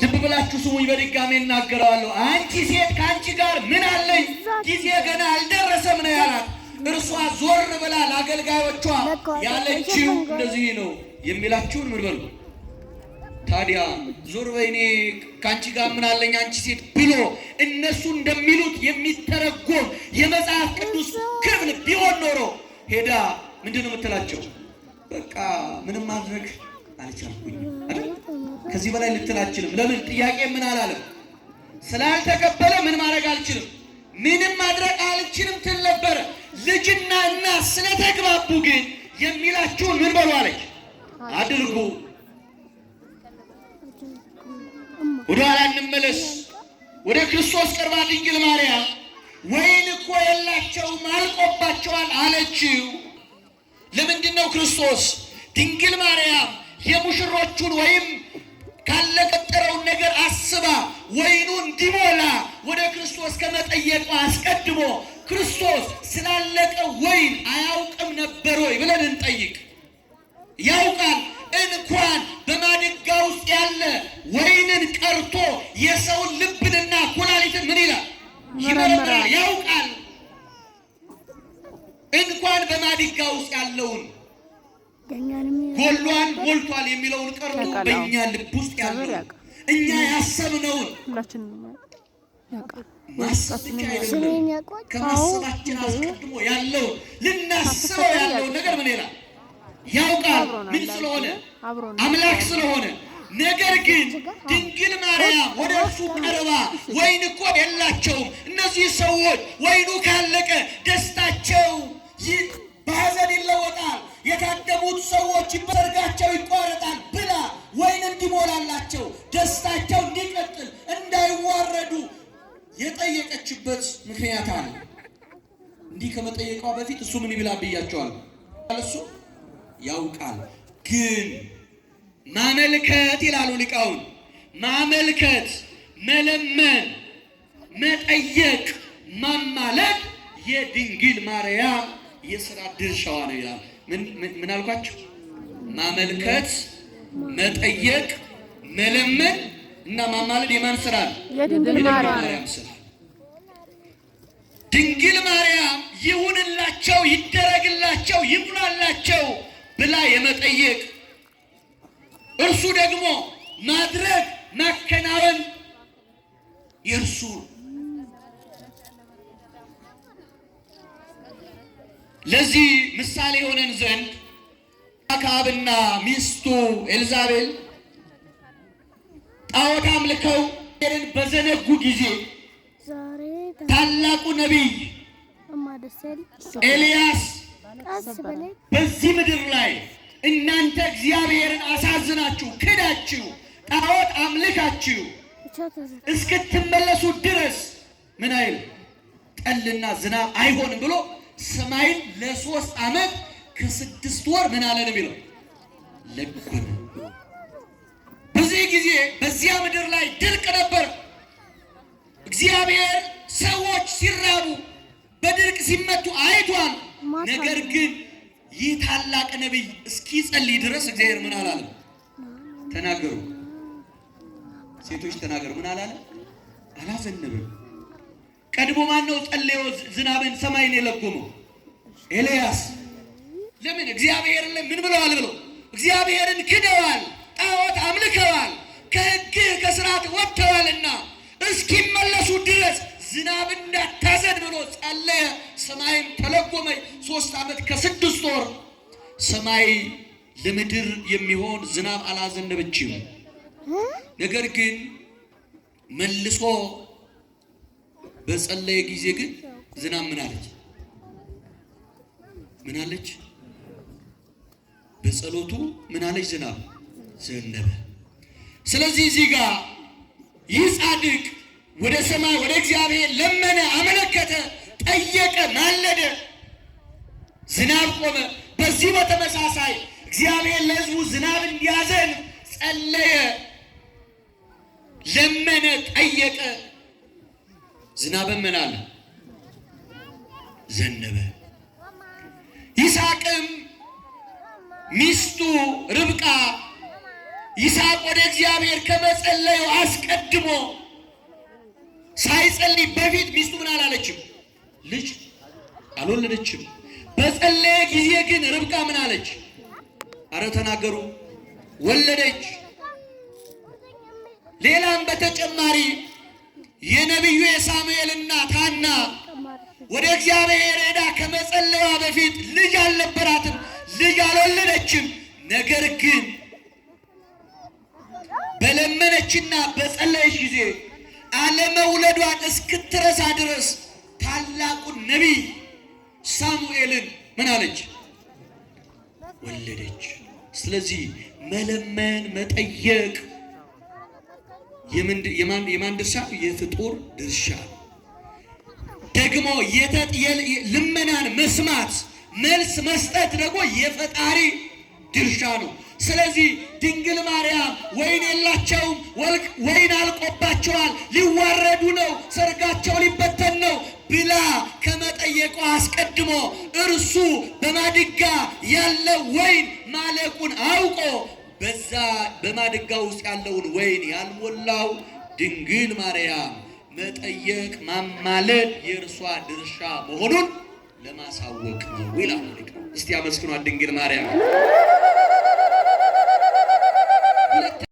ልብ ብላችሁ ስሙኝ፣ በድጋሜ እናገራለሁ። አንቺ ሴት ከአንቺ ጋር ምን አለኝ? ጊዜ ገና አልደረሰም ነው ያላት። እርሷ ዞር ብላ ለአገልጋዮቿ ያለችው እንደዚህ ነው። የሚላችሁን ምን በሉ ታዲያ። ዞር በይ እኔ ከአንቺ ጋር ምን አለኝ አንቺ ሴት ብሎ እነሱ እንደሚሉት የሚተረጎም የመጽሐፍ ቅዱስ ክፍል ቢሆን ኖሮ ሄዳ ምንድን ነው የምትላቸው? በቃ ምንም ማድረግ አልቻልኩኝም አይደል? ከዚህ በላይ ልትላችልም። ለምን? ጥያቄ ምን አላለም? ስላልተቀበለ ምን ማድረግ አልችልም፣ ምንም ማድረግ አልችልም ትል ነበረ። ልጅና እናት ስለተግባቡ ግን የሚላችሁን ምን በሉ አለች፣ አድርጉ። ወደ ኋላ እንመለስ። ወደ ክርስቶስ ቀርባ ድንግል ማርያም ወይን እኮ የላቸውም አልቆባቸዋል አለችው። ለምንድን ነው ክርስቶስ ድንግል ማርያም የሙሽሮቹን ወይም ካለቀጠረውን ነገር አስባ ወይኑ እንዲሞላ ወደ ክርስቶስ ከመጠየቋ አስቀድሞ ክርስቶስ ስላለቀ ወይን አያውቅም ነበር ወይ ብለን እንጠይቅ። ያውቃል። እንኳን በማድጋ ውስጥ ያለ ወይንን ቀርቶ የሰውን ልብንና ኩላሊትን ምን ይላል? ይመረምራል። ያውቃል። እንኳን በማድጋ ውስጥ ያለውን ጎሏን ሞልቷል የሚለውን ቀርቶ በእኛ ልብ ውስጥ ያለውን እኛ ያሰብነውን ማሰብ ብቻ አይደለም፣ ከማሰባችን አስቀድሞ ያለውን ልናስበው ያለውን ነገር ምን ይላል? ያውቃል። ምን ስለሆነ? አምላክ ስለሆነ። ነገር ግን ድንግል ማርያም ወደ እርሱ ቀርባ ወይን እኮ የላቸውም እነዚህ ሰዎች፣ ወይኑ ካለቀ ደስታቸው በሐዘን ይለወጣል፣ የታደሙት ሰዎች ሰርጋቸው ይቋረጣል ብላ ወይን እንዲሞላላቸው ደስታቸው እንዲቀጥል እንዳይዋረዱ የጠየቀችበት ምክንያት አለ። እንዲህ ከመጠየቋ በፊት እሱ ምን ይብላ ብያቸዋል። እሱ ያውቃል። ግን ማመልከት ይላሉ ሊቃውን፣ ማመልከት፣ መለመን፣ መጠየቅ፣ ማማለድ የድንግል ማርያም የሥራ ድርሻዋ ነው ይላል። ምን አልኳችሁ? ማመልከት፣ መጠየቅ፣ መለመን እና ማማለድ የማን ሥራ ነው? የድንግል ማርያም ሥራ። ድንግል ማርያም ይሁንላቸው፣ ይደረግላቸው፣ ይሙላላቸው ብላ የመጠየቅ እርሱ ደግሞ ማድረግ ማከናወን የእርሱ። ለዚህ ምሳሌ የሆነን ዘንድ አክዓብና ሚስቱ ኤልዛቤል ጣዖት አምልከው በዘነጉ ጊዜ ታላቁ ነቢይ ኤልያስ በዚህ ምድር ላይ እናንተ እግዚአብሔርን አሳዝናችሁ ክዳችሁ ጣዖት አምልካችሁ እስክትመለሱ ድረስ ምን አይል ጠልና ዝናብ አይሆንም ብሎ ሰማይን ለ3 ዓመት ከ6 ወር ምን አለ ነው የሚለው ለቆነ። በዚህ ጊዜ በዚያ ምድር ላይ ድርቅ ነበር። እግዚአብሔር ሰዎች ሲራቡ በድርቅ ሲመቱ አይቷል። ነገር ግን ይህ ታላቅ ነቢይ እስኪጸልይ ድረስ እግዚአብሔር ምን አላለ? ተናገሩ ሴቶች ተናገሩ። ምን አላለ? አላዘነበም። ቀድሞ ማን ነው ጸልዮ ዝናብን ሰማይን የለጎመው? ኤልያስ። ለምን? እግዚአብሔርን ምን ብለዋል ብለው እግዚአብሔርን ክደዋል፣ ጣዖት አምልከዋል፣ ከሕግ ከሥርዓት ወጥተዋልና እስኪመለሱ ድረስ ዝናብ እንዳታዘን ብሎ ጸለየ። ሰማይም ተለጎመ። 3 ዓመት ከ6 ወር ሰማይ ለምድር የሚሆን ዝናብ አላዘነበችም። ነገር ግን መልሶ በጸለየ ጊዜ ግን ዝናብ ምን አለች? ምን አለች? በጸሎቱ ምን አለች? ዝናብ ዘነበ። ስለዚህ እዚህ ጋር ይህ ጻድቅ ወደ ሰማይ ወደ እግዚአብሔር ለመነ፣ አመለከተ፣ ጠየቀ፣ ማለደ፣ ዝናብ ቆመ። በዚህ በተመሳሳይ እግዚአብሔር ለሕዝቡ ዝናብ እንዲያዘን ጸለየ፣ ለመነ፣ ጠየቀ። ዝናብም ምን አለ? ዘነበ። ይስሐቅም ሚስቱ ርብቃ ይስሐቅ ወደ እግዚአብሔር ከመጸለዩ አስቀድሞ ሳይጸልይ በፊት ሚስቱ ምን አላለችም? ልጅ አልወለደችም። በጸለየ ጊዜ ግን ርብቃ ምን አለች? አረ ተናገሩ። ወለደች። ሌላም በተጨማሪ የነቢዩ የሳሙኤል እናት ሐና ወደ እግዚአብሔር ሄዳ ከመጸለያ በፊት ልጅ አልነበራትም፣ ልጅ አልወለደችም። ነገር ግን በለመነችና በጸለየች ጊዜ አለመውለዷን እስክትረሳ ድረስ ታላቁን ነቢይ ሳሙኤልን ምን አለች? ወለደች። ስለዚህ መለመን መጠየቅ የማን ድርሻ? የፍጡር ድርሻ። ደግሞ ልመናን መስማት መልስ መስጠት ደግሞ የፈጣሪ ድርሻ ነው። ስለዚህ ድንግል ማርያም ወይን የላቸውም፣ ወይን አልቆባቸዋል፣ ሊዋረዱ ነው፣ ሰርጋቸው ሊበተን ነው ብላ ከመጠየቋ አስቀድሞ እርሱ በማድጋ ያለ ወይን ማለቁን አውቆ በዛ በማድጋ ውስጥ ያለውን ወይን ያልሞላው ድንግል ማርያም መጠየቅ ማማለድ የእርሷ ድርሻ መሆኑን ለማሳወቅ ነው ይላል። እስቲ አመስግኗት ድንግል ማርያም።